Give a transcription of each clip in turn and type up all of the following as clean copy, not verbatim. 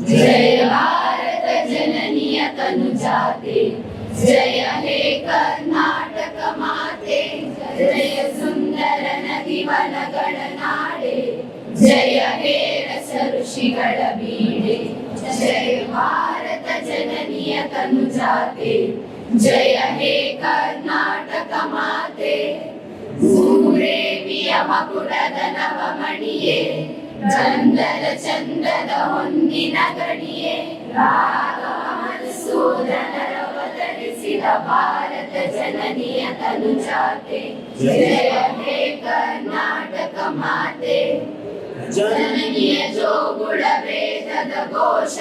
जय भारत जननीय तनुजाते, जय हे कर्नाटक माते, जय सुंदर नदी वनಗಳ ನಾಡೆ, जय हे रस ಋಷಿಗಳ ಬೀಡೆ, जय भारत जननीय तनुजाते, जय हे कर्नाटक माते. ಭೂರೇವಿಯ ಮಕುಟದ ನವಮಣಿಯೇ, ಚಂದದ ಚಂದದ ಹೊನ್ನಿನ ಗಣಿಯೇ, ರಾಗಮನಸೂದನರವತರಿಸಿದ ಭಾರತ ಜನನಿಯ ತನುಜಾತೆ, ಜಯ ಹೇ ಕರ್ನಾಟಕ ಮಾತೆ. ಜನನಿಯ ಜೋಗುಳ ವೇದದ ಘೋಷ,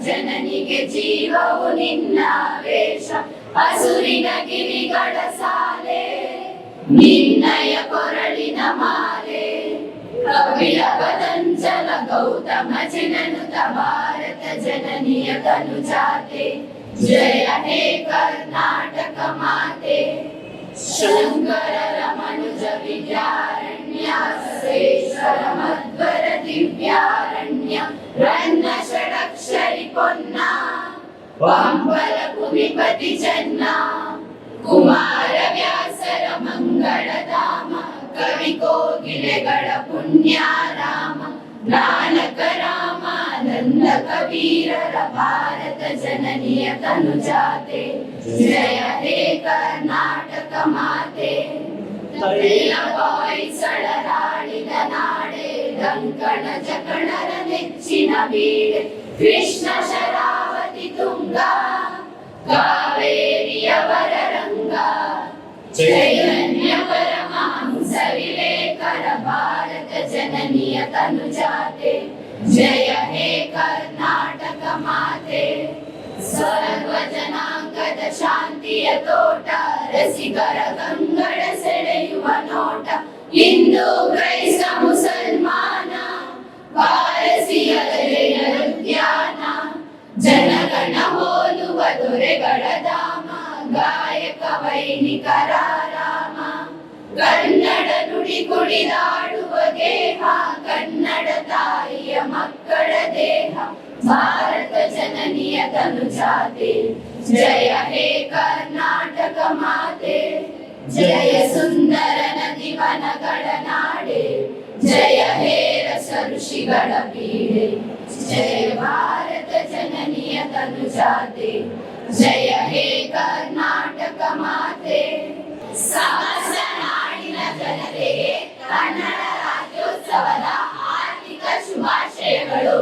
ಜನನಿಗೆ ಜೀವವು ನಿನ್ನ ವೇಷ, ಹಸುರಿನ ಗಿರಿಗಳ ಸಾಲೆ ನಿನ್ನಯ ಕೊರಳಿನ ಮಾಲೆ, ಕಪಿಲ ಪತಂಜಲ ಗೌತಮ ಜನನುತ ಭಾರತ ಜನನಿಯ ತನುಜಾತೆ, ಜಯ ಹೇ ಕರ್ನಾಟಕ ಮಾತೆ. ಶಂಕರರ ಮನುಜ ವಿದ್ಯಾರಣ್ಯ, ಶ್ರೇಷ್ಠರ ಮಧ್ವರ ದಿವ್ಯಾರಣ್ಯ, ರನ್ನ ಷಡಕ್ಷರಿ ಪೊನ್ನ, ಪಂಪಲ ಕುಮಿಪತಿ ಚೆನ್ನ, ಕುಮಾರ ವ್ಯಾಸರ ಮಂಗಳಧಾಮ, ಕವಿ ಕೋಗಿಲೆಗಳ ಪುಣ್ಯಾರಾಮ, ಜ್ಞಾನಕ ರಾಮಾನಂದ ಕಬೀರರ ಭಾರತ ಜನನಿಯ ತನುಜಾತೆ, ಜಯ ಹೇ ಕರ್ನಾಟಕ ಮಾತೆ. ತೈಲ ಹೊಯ್ಸಳರಾಳಿದ ನಾಡೆ, ಡಂಕಣ ಜಕಣರ ನೆಚ್ಚಿನ ಬೀಡೆ, ಕೃಷ್ಣ ಶರಾವತಿ ತುಂಗ, ಕಾವೇರಿಯವರ ರಂಗ, ಚೈತನ್ಯ ಪರಮಹಂಸ ವಿವೇಕರ ಭಾರತ ಜನನಿಯ ತನುಜಾತೆ, ಜಯ ಹೇ ಕರ್ನಾಟಕ ಮಾತೆ. ಸರ್ವ ಜನಾಂಗದ ಶಾಂತಿಯ ತೋಟ, ರಸಿಕರ ಗಂಗಳ ಸೆಳೆಯುವ ನೋಟ, ಹಿಂದೂ ಕ್ರೈಸ್ತ ಮುಸಲ್ಮಾನ, ಪಾರಸಿಯರ ಜೈನರ ಉದ್ಯಾನ, ಜನಗಣ ಹೋಲುವ ದೊರೆಗಳ ಧಾಮ, ಗಾಯಕ ವೈಣಿಕರ ರಾಮ, ಕನ್ನಡ ನುಡಿ ಕುಡಿದಾಡುವ ಗೇಹ, ಕನ್ನಡ ತಾಯಿಯ ಮಕ್ಕಳ ದೇಹ, ಭಾರತ ಜನನಿಯ ತನುಜಾತೆ, ಜಯ ಹೇ ಕರ್ನಾಟಕ ಮಾತೆ. ಜಯ ಸುಂದರ ನದಿ ವನಗಳ ನಾಡೆ, ಜಯ ಹೇ ರಸ ಋಷಿಗಳ ಬೀಡೆ, ಜಯ ಭಾರತ ಜನನಿಯ ತನುಜಾತೆ, ಜಯ ಹೇ ಕರ್ನಾಟಕ ಮಾತೆ. ಸಮಸ್ತ ನಾಡಿನ ಜನತೆಗೆ ಕನ್ನಡ ರಾಜ್ಯೋತ್ಸವದ ಹಾರ್ದಿಕ ಶುಭಾಶಯಗಳು.